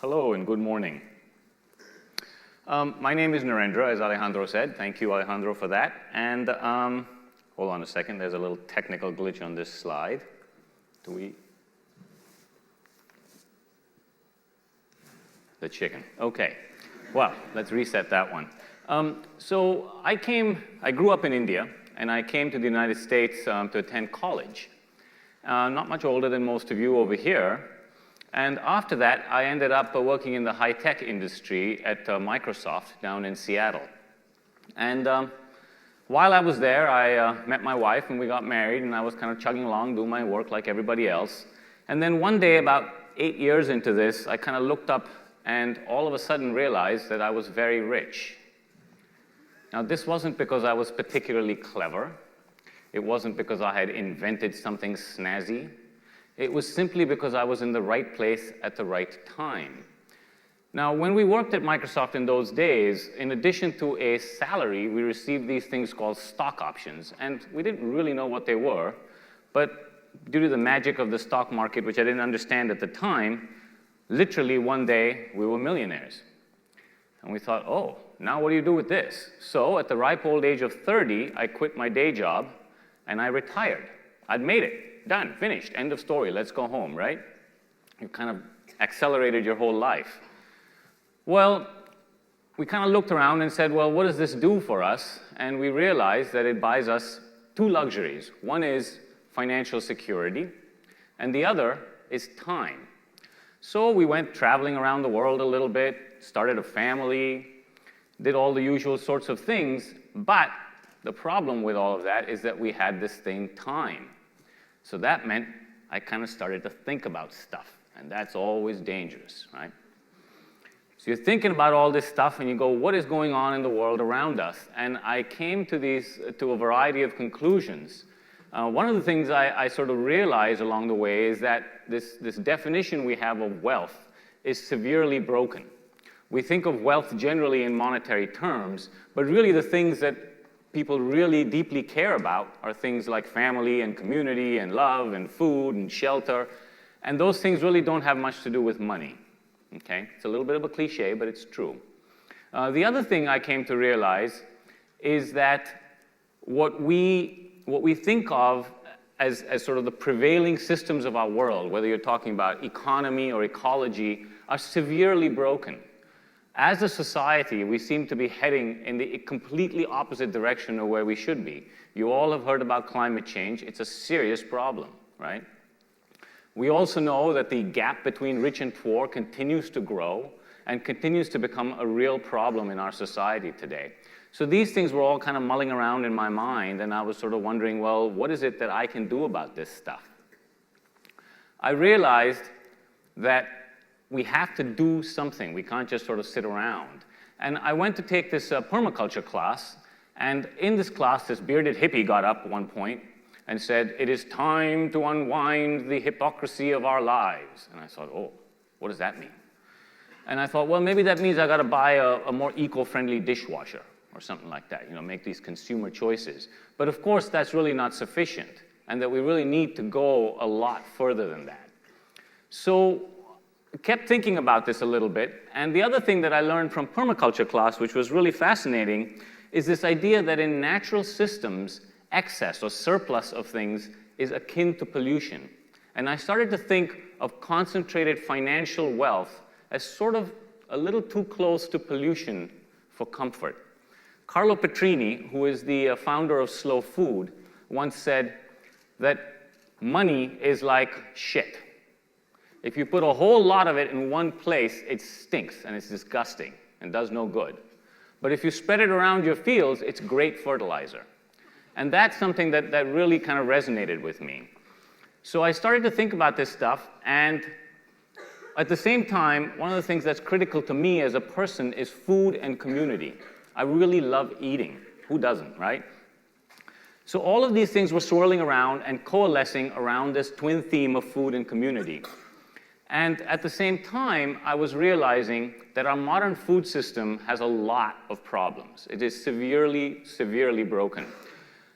Hello and good morning. My name is Narendra, as Alejandro said. Thank you, Alejandro, for that. And hold on a second. There's a little technical glitch on this slide. The chicken. Okay. Well, let's reset that one. So I grew up in India, and I came to the United States to attend college. Not much older than most of you over here. And after that, I ended up working in the high-tech industry at Microsoft down in Seattle. And while I was there, I met my wife, and we got married, and I was kind of chugging along, doing my work like everybody else. And then one day, about 8 years into this, I kind of looked up and all of a sudden realized that I was very rich. Now, this wasn't because I was particularly clever. It wasn't because I had invented something snazzy. It was simply because I was in the right place at the right time. Now, when we worked at Microsoft in those days, in addition to a salary, we received these things called stock options. And we didn't really know what they were, but due to the magic of the stock market, which I didn't understand at the time, literally one day we were millionaires. And we thought, oh, now what do you do with this? So at the ripe old age of 30, I quit my day job and I retired. I'd made it. Done, finished, end of story, let's go home, right? You kind of accelerated your whole life. Well, we kind of looked around and said, well, what does this do for us? And we realized that it buys us two luxuries. One is financial security, and the other is time. So we went traveling around the world a little bit, started a family, did all the usual sorts of things, but the problem with all of that is that we had this thing, time. So that meant I kind of started to think about stuff, and that's always dangerous, right? So you're thinking about all this stuff, and you go, what is going on in the world around us? And I came to a variety of conclusions. One of the things I sort of realized along the way is that this definition we have of wealth is severely broken. We think of wealth generally in monetary terms, but really the things that people really deeply care about are things like family and community and love and food and shelter. And those things really don't have much to do with money. Okay? It's a little bit of a cliche, but it's true. The other thing I came to realize is that what we think of as sort of the prevailing systems of our world, whether you're talking about economy or ecology, are severely broken. As a society, we seem to be heading in the completely opposite direction of where we should be. You all have heard about climate change. It's a serious problem, right? We also know that the gap between rich and poor continues to grow and continues to become a real problem in our society today. So these things were all kind of mulling around in my mind, and I was sort of wondering, well, what is it that I can do about this stuff? I realized that we have to do something. We can't just sort of sit around. And I went to take this permaculture class, and in this class, this bearded hippie got up at one point and said, "It is time to unwind the hypocrisy of our lives." And I thought, oh, what does that mean? And I thought, well, maybe that means I got to buy a more eco-friendly dishwasher or something like that, make these consumer choices. But of course, that's really not sufficient, and that we really need to go a lot further than that. So I kept thinking about this a little bit, and the other thing that I learned from permaculture class, which was really fascinating, is this idea that in natural systems, excess or surplus of things is akin to pollution. And I started to think of concentrated financial wealth as sort of a little too close to pollution for comfort. Carlo Petrini, who is the founder of Slow Food, once said that money is like shit. If you put a whole lot of it in one place, it stinks and it's disgusting and does no good. But if you spread it around your fields, it's great fertilizer. And that's something that really kind of resonated with me. So I started to think about this stuff, and at the same time, one of the things that's critical to me as a person is food and community. I really love eating. Who doesn't, right? So all of these things were swirling around and coalescing around this twin theme of food and community. And at the same time, I was realizing that our modern food system has a lot of problems. It is severely, severely broken.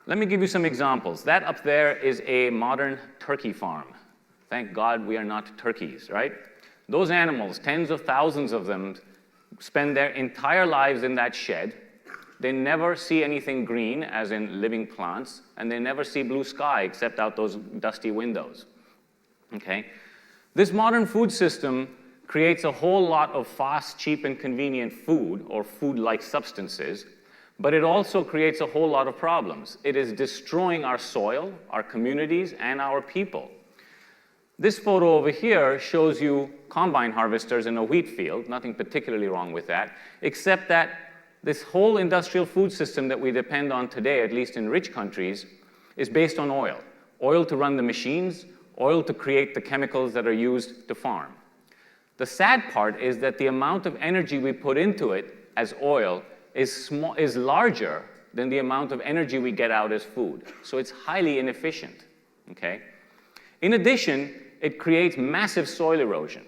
Let me give you some examples. That up there is a modern turkey farm. Thank God we are not turkeys, right? Those animals, tens of thousands of them, spend their entire lives in that shed. They never see anything green, as in living plants, and they never see blue sky except out those dusty windows. Okay? This modern food system creates a whole lot of fast, cheap, and convenient food, or food-like substances, but it also creates a whole lot of problems. It is destroying our soil, our communities, and our people. This photo over here shows you combine harvesters in a wheat field. Nothing particularly wrong with that, except that this whole industrial food system that we depend on today, at least in rich countries, is based on oil. Oil to run the machines, oil to create the chemicals that are used to farm. The sad part is that the amount of energy we put into it as oil is larger than the amount of energy we get out as food. So it's highly inefficient. Okay? In addition, it creates massive soil erosion.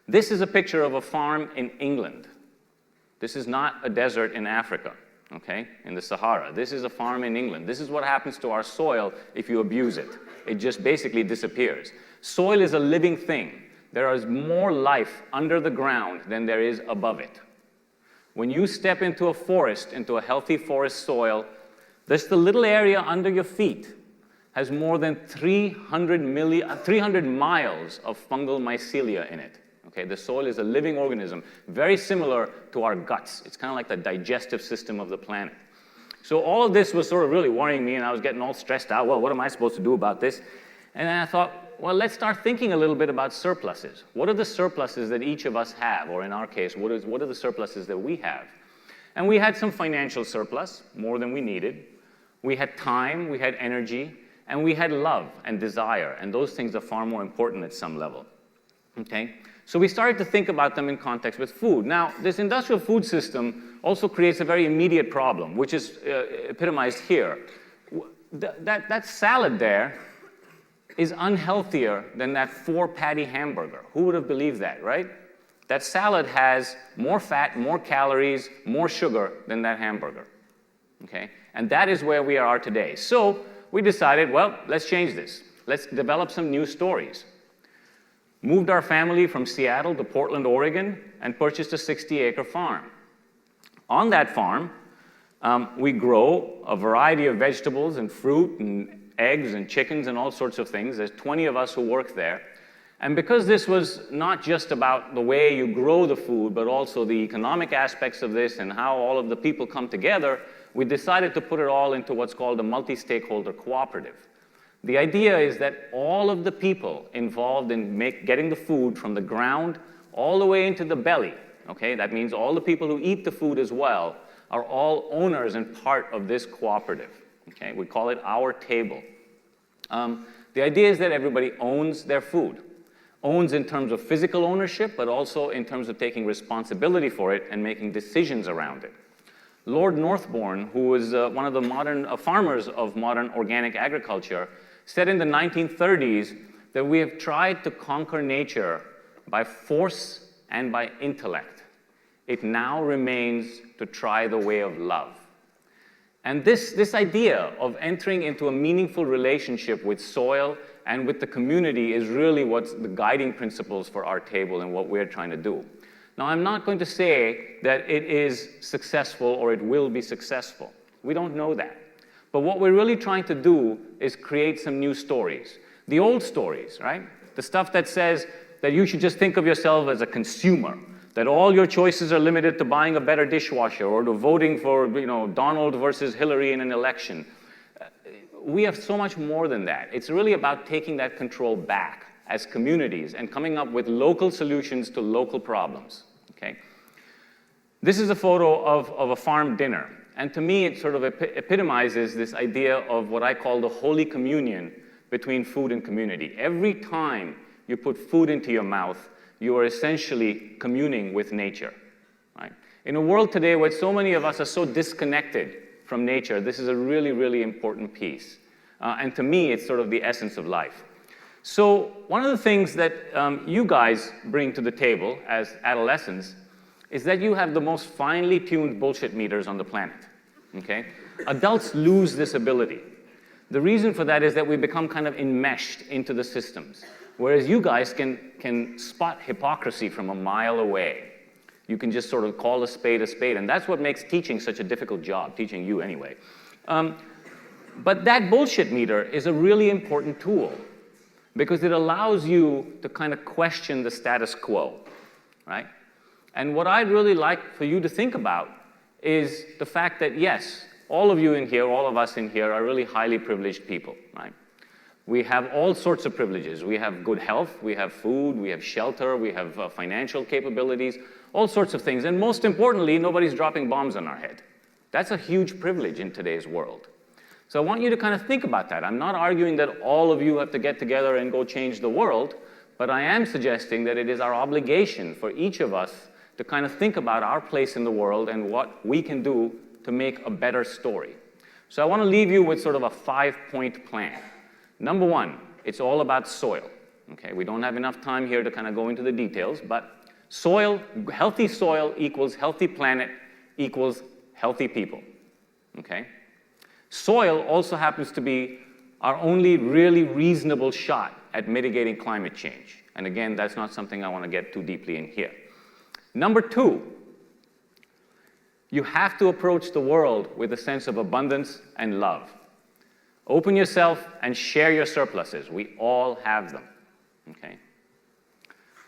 This is a picture of a farm in England. This is not a desert in Africa, okay, in the Sahara. This is a farm in England. This is what happens to our soil if you abuse it. It just basically disappears. Soil is a living thing. There is more life under the ground than there is above it. When you step into a forest, into a healthy forest soil, just the little area under your feet has more than 300 miles of fungal mycelia in it. Okay, the soil is a living organism, very similar to our guts. It's kind of like the digestive system of the planet. So all of this was sort of really worrying me, and I was getting all stressed out. Well, what am I supposed to do about this? And then I thought, well, let's start thinking a little bit about surpluses. What are the surpluses that each of us have, or in our case, what are the surpluses that we have? And we had some financial surplus, more than we needed. We had time, we had energy, and we had love and desire, and those things are far more important at some level. Okay? So we started to think about them in context with food. Now, this industrial food system also creates a very immediate problem, which is epitomized here. That salad there is unhealthier than that 4-patty hamburger. Who would have believed that, right? That salad has more fat, more calories, more sugar than that hamburger. Okay? And that is where we are today. So we decided, well, let's change this. Let's develop some new stories. Moved our family from Seattle to Portland, Oregon, and purchased a 60-acre farm. On that farm, we grow a variety of vegetables and fruit and eggs and chickens and all sorts of things. There's 20 of us who work there. And because this was not just about the way you grow the food, but also the economic aspects of this and how all of the people come together, we decided to put it all into what's called a multi-stakeholder cooperative. The idea is that all of the people involved in getting the food from the ground all the way into the belly, okay, that means all the people who eat the food as well, are all owners and part of this cooperative. Okay, we call it our table. The idea is that everybody owns their food. Owns in terms of physical ownership, but also in terms of taking responsibility for it and making decisions around it. Lord Northbourne, who was one of the modern farmers of modern organic agriculture, said in the 1930s that we have tried to conquer nature by force and by intellect. It now remains to try the way of love. And this idea of entering into a meaningful relationship with soil and with the community is really what's the guiding principles for our table and what we're trying to do. Now, I'm not going to say that it is successful or it will be successful. We don't know that. But what we're really trying to do is create some new stories. The old stories, right? The stuff that says that you should just think of yourself as a consumer, that all your choices are limited to buying a better dishwasher or to voting for, Donald versus Hillary in an election. We have so much more than that. It's really about taking that control back as communities and coming up with local solutions to local problems, okay? This is a photo of a farm dinner. And to me, it sort of epitomizes this idea of what I call the holy communion between food and community. Every time you put food into your mouth, you are essentially communing with nature, right? In a world today where so many of us are so disconnected from nature, this is a really, really important piece. And to me, it's sort of the essence of life. So one of the things that you guys bring to the table as adolescents is that you have the most finely tuned bullshit meters on the planet, okay? Adults lose this ability. The reason for that is that we become kind of enmeshed into the systems. Whereas you guys can spot hypocrisy from a mile away. You can just sort of call a spade, and that's what makes teaching such a difficult job, teaching you anyway. But that bullshit meter is a really important tool because it allows you to kind of question the status quo, right? And what I'd really like for you to think about is the fact that, yes, all of you in here, all of us in here are really highly privileged people, right? We have all sorts of privileges. We have good health, we have food, we have shelter, we have financial capabilities, all sorts of things. And most importantly, nobody's dropping bombs on our head. That's a huge privilege in today's world. So I want you to kind of think about that. I'm not arguing that all of you have to get together and go change the world, but I am suggesting that it is our obligation for each of us to kind of think about our place in the world and what we can do to make a better story. So I want to leave you with sort of a 5-point plan. Number one, it's all about soil. Okay, we don't have enough time here to kind of go into the details, but soil, healthy soil equals healthy planet equals healthy people. Okay? Soil also happens to be our only really reasonable shot at mitigating climate change. And again, that's not something I want to get too deeply in here. Number two, you have to approach the world with a sense of abundance and love. Open yourself and share your surpluses. We all have them. Okay?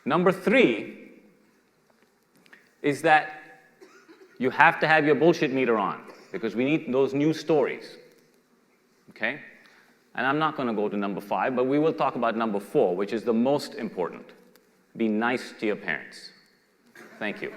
Number three is that you have to have your bullshit meter on because we need those new stories. Okay? And I'm not going to go to number 5, but we will talk about number 4, which is the most important. Be nice to your parents. Thank you.